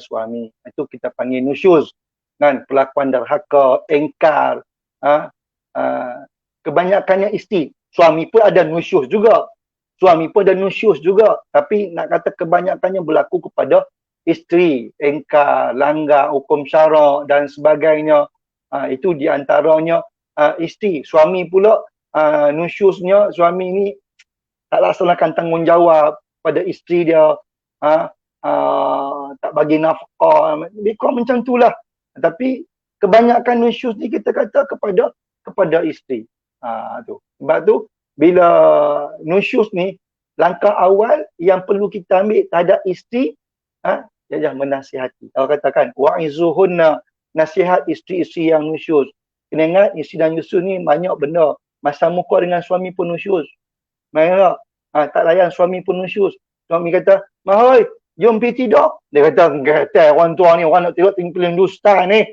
suami. Itu kita panggil nusyus. Kan, perlakuan derhaka, engkar, kebanyakannya isteri. Suami pun ada nusyus juga. Tapi nak kata kebanyakannya berlaku kepada isteri, engkar, langgar hukum syarak dan sebagainya. Itu di antaranya isteri. Suami pula nusyusnya, suami ni tak laksanakan tanggungjawab pada isteri dia, tak bagi nafkah, lebih kurang macam itulah. Tapi kebanyakan nusyus ni kita kata kepada isteri. Tu. Sebab tu bila nusyus ni, langkah awal yang perlu kita ambil terhadap isteri, ialah menasihati. Allah katakan wa'izuhunna, nasihat isteri-isteri yang nusyus. Kena ingat isteri dan nusyus ni banyak benda. Masa muka dengan suami pun nusyus. Main tak layan suami pun nusyus. Suami kata, "Mahoi, jom pergi tidur." Dia kata, orang tua ni, orang nak tidur tengok filem Hindustan ni.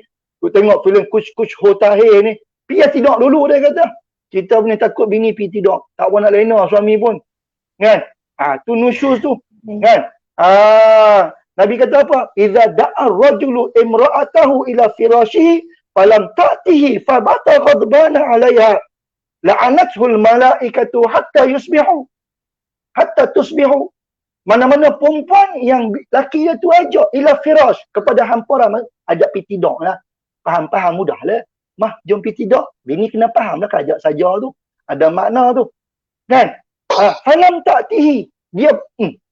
Tu tengok filem Kuch Ho Tahir ni. Pergi tidur dulu, dia kata. Kita punya takut bini pergi tidur. Tak apa nak lena suami pun. Kan? Tu nusyus tu. Kan? Nabi kata apa? "Idza da'a ar-rajulu imra'atahu ila firashihi falam ta'tihi fabata ghadbana 'alayha la'anathu al-mala'ikatu hatta tusbihu." Mana-mana perempuan yang laki dia tu ajak ila firash, kepada hamparan, ajak pergi tidur lah. Faham mudah lah. Mah, jom pergi tidur. Bini kena faham lah, ajak saja tu. Ada makna tu. Kan? Falam ta'tihi. Dia,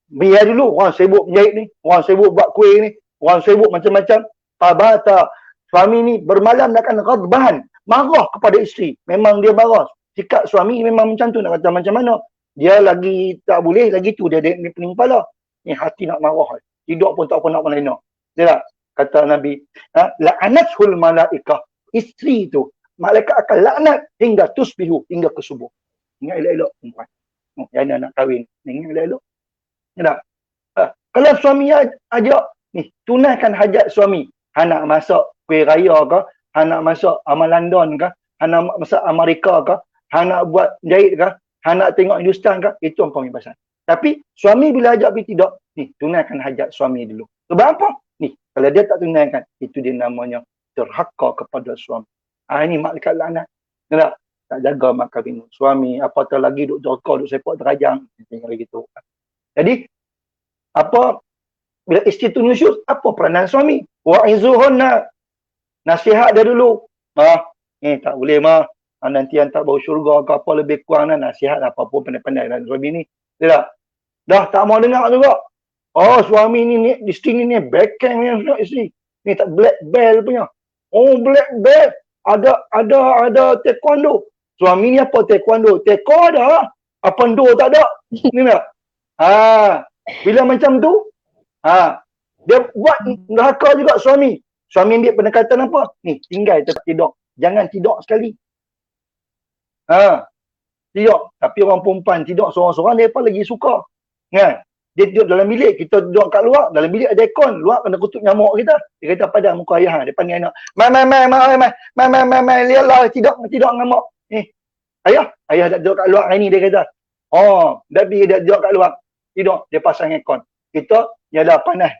biar dulu orang sibuk menjahit ni, orang sibuk buat kuih ni, orang sibuk macam-macam. Fabata. Suami ni bermalam akan ghadbahan, marah kepada isteri. Memang dia marah. Sikap suami memang macam tu, nak kata macam mana. Dia lagi tak boleh, lagi tu dia pening kepala. Ni hati nak marah. Tidur pun tak apa nak melena. Dia tak? Kata Nabi, la'anathul malaikah. Isteri tu, malaikat akan laknat hingga tusbihu, hingga ke subuh. Ingat elok-elok perempuan. Yang nak kahwin. Ingat elok-elok. Ya tak? Kalau suami ajak, ni, tunaikan hajat suami. Nak masak kuih raya ke? Nak masak amal London ke? Nak masak Amerika ke? Nak buat jahit ke? Nak tengok Hindustan ke? Itu orang punya pasal. Tapi suami bila ajak pergi tidur, ni, tunaikan hajat suami dulu. Sebab apa? Ni, kalau dia tak tunaikan, itu dia namanya derhaka kepada suami. Ini malaikat laknat. Tak jaga mak kahwin suami, apatah lagi duk derhaka, duk sepak terajang, tinggal gitu. Jadi apa, bila isteri tu nusyus, apa peranan suami? Wa'izuhunna, nasihat dia dulu. Tak boleh mah, nanti yang tak bau syurga ke apa, lebih kurang lah nasihat apa pun pandai-pandai dan suami ni. Dia dah tak mau dengar juga. Suami ni isteri ni backhand ni isteri. Ni tak black belt punya. Black belt. Ada taekwondo. Suami ni apa taekwondo? Taekwondo ada. Apa ndo tak ada. Ni tak? Bila macam tu, dia buat neraka juga suami. Suami ambil pendekatan apa? Ni, tinggal tempat tidur. Jangan tidur sekali. Tidur. Tapi orang perempuan tidur seorang-seorang, dia pun lagi suka. Kan? Dia tidur dalam bilik, kita duduk kat luar, dalam bilik ada aircon, luar kena kutuk nyamuk kita. Dia kata pada muka ayah, dia panggil anak. Mai, lihatlah tidur ngamuk. Ayah dah duduk kat luar hari ni, dia kata. Dah pergi dia duduk kat luar. Tidur, dia pasang aircon. Kita, ya dah panas.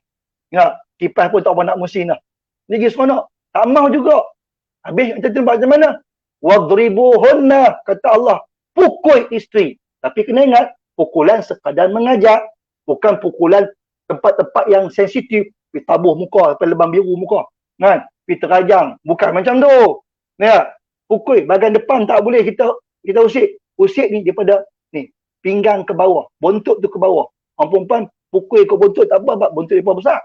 Kipas pun tak apa nak musim dah. Dia pergi seronok. Tak mau juga. Habis macam mana? Wadribuhunna, kata Allah, pukul isteri. Tapi kena ingat, pukulan sekadar mengajak, bukan pukulan tempat-tempat yang sensitif, tabuh muka, lebam biru muka. Kan? pergi terajang. Bukan macam tu. Ya, pukul bahagian depan tak boleh kita usik. Usik ni daripada ni pinggang ke bawah, bontot tu ke bawah. Orang perempuan pukul ikut bontot tak apa, sebab bontot dia pun besar.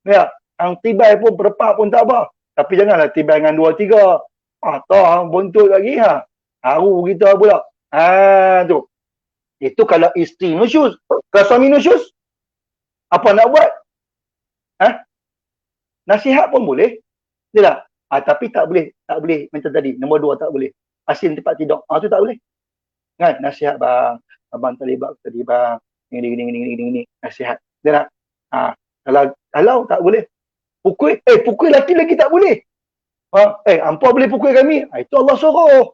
Ya, ang tibai pun berpak pun tak apa. Tapi janganlah tibai dengan 2-3. Atau bontot lagi haru kita pula. Tu. Itu kalau isteri nusyus. Kalau suami nusyus, apa nak buat? Nasihat pun boleh. Dia tak? Tapi tak boleh macam tadi. Nombor 2 tak boleh. Asin tempat tidur. Tu tak boleh. Kan? Nasihat bang. Abang terlibat tadi bang. Ini. Nasihat. Dia tak? Kalau tak boleh. Pukul laki lagi tak boleh. Hampa boleh pukul kami. Itu Allah suruh.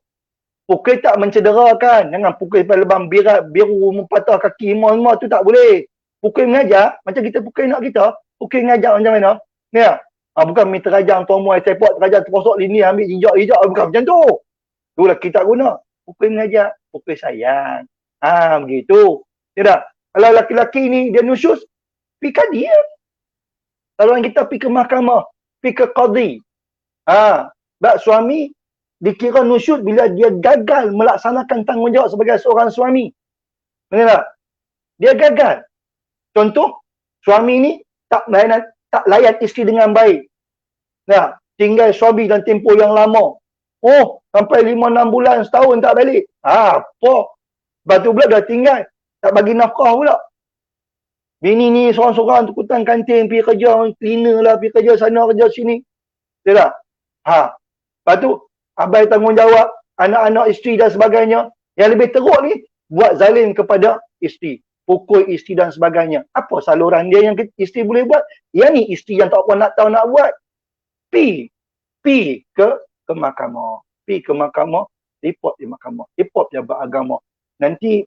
Pukul tak mencederakan. Jangan pukul lebam biru mempatah kaki semua tu tak boleh. Pukul mengajar. Macam kita pukul nak kita. Pukul mengajar macam mana? Ya. Bukan minta rajang tuan-muai tepot rajang terposok lini ambil hijau bukan macam tu. Tu lelaki tak guna. Pukul mengajar, pukul sayang. Begitu. Tidak. Kalau laki-laki ni dia nusyus, pergi kadi ya. Kalau kita pergi ke mahkamah, pergi ke qadi. Sebab suami dikira nusyus bila dia gagal melaksanakan tanggungjawab sebagai seorang suami. Benar tak? Dia gagal. Contoh, suami ni tak layan isteri dengan baik. Tinggal suami dalam tempoh yang lama. Sampai 5-6 bulan, setahun tak balik. Apa? Lepas tu pula dah tinggal. Tak bagi nafkah pula. Bini ni seorang-seorang tukutan kantin, pergi kerja, cleaner lah, pergi kerja sana, kerja sini. Betul tak? Lepas tu, abai tanggungjawab, anak-anak isteri dan sebagainya. Yang lebih teruk ni, buat zalim kepada isteri. Pukul isteri dan sebagainya. Apa saluran dia yang isteri boleh buat? Yang ni isteri yang tak apa nak tahu nak buat. Pi ke mahkamah. Pi ke mahkamah, report di mahkamah. Report jabat agama. Nanti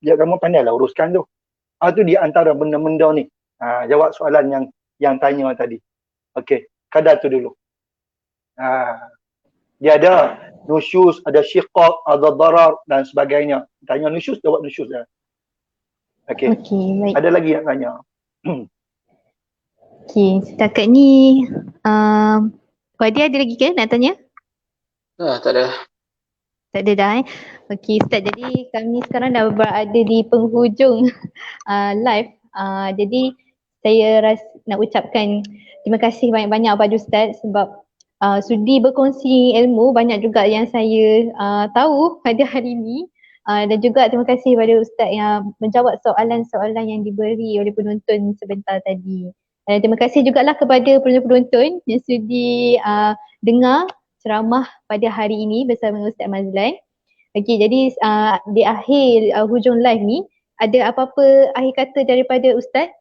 jabat agama pandailah uruskan tu. Tu di antara benda-benda ni. Jawab soalan yang tanya tadi. Okey, kadar tu dulu. Dia ada nusyus, ada syiqaq, ada darar dan sebagainya. Tanya nusyus, jawab nusyus dah. Okey. Baik. Ada lagi yang tanya? Setakat ni Wadi ada lagi ke nak tanya? Tak ada. Tak ada dah Ustaz, jadi kami sekarang dah berada di penghujung live. Jadi saya nak ucapkan terima kasih banyak-banyak pada Ustaz sebab sudi berkongsi ilmu, banyak juga yang saya tahu pada hari ini. Dan juga terima kasih pada Ustaz yang menjawab soalan-soalan yang diberi oleh penonton sebentar tadi. Dan terima kasih jugalah kepada penonton yang sudi dengar ceramah pada hari ini bersama Ustaz Mazlan. Okey, jadi di akhir hujung live ni, ada apa-apa akhir kata daripada Ustaz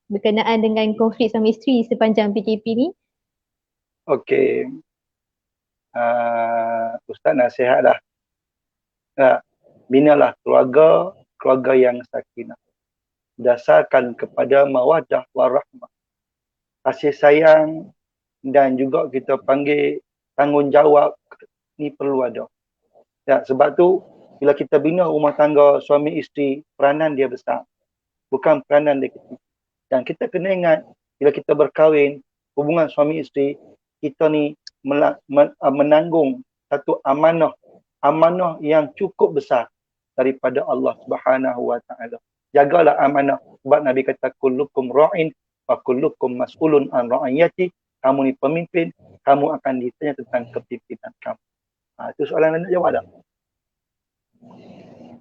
berkenaan dengan konflik suami isteri sepanjang PKP ni? Okey. Ustaz nasihatlah. Binalah keluarga yang sakinah. Dasarkan kepada mawaddah warahmah. Kasih sayang dan juga kita panggil tanggungjawab ni perlu ada. Sebab tu bila kita bina rumah tangga suami isteri, peranan dia besar. Bukan peranan dia kecil. Dan kita kena ingat bila kita berkahwin, hubungan suami isteri, kita ni menanggung satu amanah yang cukup besar daripada Allah Subhanahu wa taala. Jagalah amanah sebab Nabi kata kullukum ra'in wa kullukum mas'ulun an ra'iyati. Kamu ni pemimpin, kamu akan ditanya tentang kepimpinan kamu. Itu soalan anda jawab tak?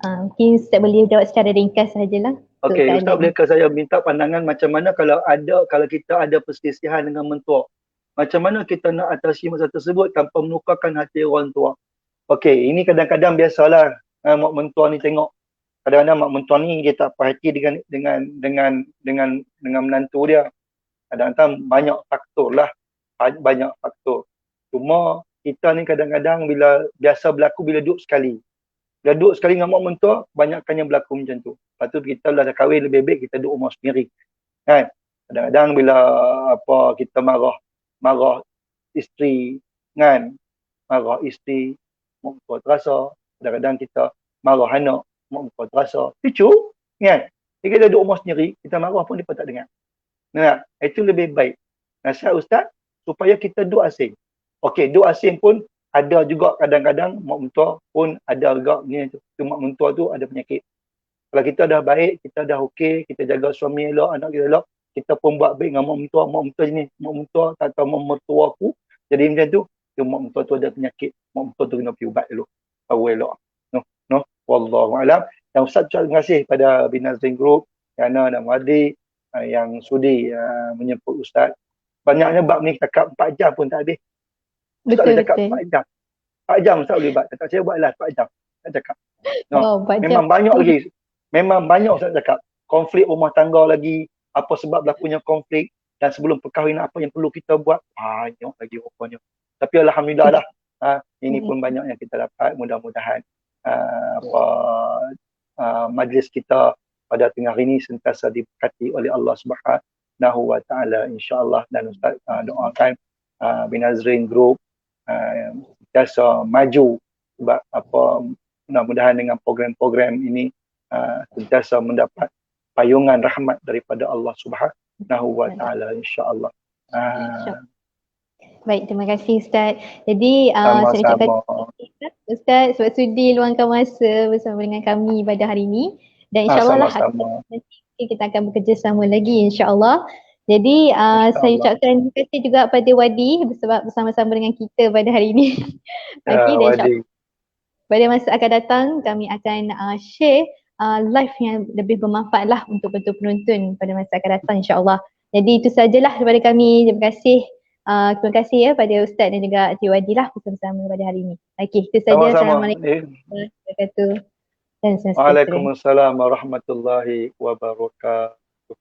Mungkin Ustaz boleh jawab secara ringkas sajalah. Okey, Ustaz boleh ke saya minta pandangan macam mana kalau kita ada perselisihan dengan mentua. Macam mana kita nak atasi masalah tersebut tanpa melukakan hati orang tua? Okey, ini kadang-kadang biasalah mak mentua ni tengok. Kadang-kadang mak mentua ni dia tak perhati dengan menantu dia. Kadang-kadang banyak faktor. Cuma kita ni kadang-kadang bila biasa berlaku bila duduk sekali. Bila duduk sekali dengan mak mentua, banyakkannya berlaku macam tu. Lepas tu kita dah kahwin lebih baik kita duduk rumah sendiri. Kan? Kadang-kadang bila kita marah isteri, kan? Marah isteri, mak mentua terasa. Kadang-kadang kita marah anak, mak mentua terasa. Lucu, kan? Jadi kita duduk rumah sendiri, kita marah pun dia tak dengar. Nah, itu lebih baik. Nasihat Ustaz supaya kita duduk asing. Okey, duk asing pun ada juga kadang-kadang mak mentua pun ada juga ni tu. Mak mentua tu ada penyakit. Kalau kita dah baik, kita dah okey, kita jaga suami elok, anak kita elok, kita pun buat baik dengan mak mentua ni, mak mentua tak tahu mak mentua aku. Jadi macam tu, mak mentua tu ada penyakit, mak mentua tu kena pergi ubat dulu. Baru elok. No, wallahu alam. Dan Ustaz terima kasih pada Binazrin Group, Yana dan Wadi yang sudi menyebut Ustaz. Banyaknya bab ni cakap 4 jam pun tak habis. Ustaz boleh cakap 4 jam. 4 jam Ustaz boleh buat. Tak saya buat live 4 jam. Tak cakap. No. Wow, 4 jam. Memang banyak lagi. Memang banyak Ustaz cakap. Konflik rumah tangga lagi. Apa sebab berlakunya konflik. Dan sebelum perkahwinan apa yang perlu kita buat. Banyak lagi rupanya. Tapi Alhamdulillah lah. Ini pun banyak yang kita dapat. Mudah-mudahan majlis kita pada tengah hari ini sentiasa diberkati oleh Allah Subhanahu wa taala insya-Allah. Dan Ustaz doakan Binazrin Group sentiasa maju sebab mudah-mudahan dengan program-program ini sentiasa mendapat payungan rahmat daripada Allah Subhanahu wa taala insya-Allah. Baik, terima kasih Ustaz. Jadi saya ucapkan Ustaz sebab sudi luangkan masa bersama dengan kami pada hari ini. Dan insya-Allah lah nanti kita akan bekerjasama lagi insya-Allah. Jadi saya ucapkan terima kasih juga pada Wadi sebab bersama-sama dengan kita pada hari ini. Okey, dan insya-Allah pada masa akan datang kami akan share live yang lebih bermanfaat lah untuk penonton pada masa akan datang insya-Allah. Jadi itu sajalah daripada kami. Terima kasih ya pada Ustaz dan juga Cik Wadi lah bersama pada hari ini. Okey, itu saja. Assalamualaikum warahmatullahi wabarakatuh. Waalaikumsalam warahmatullahi wabarakatuh.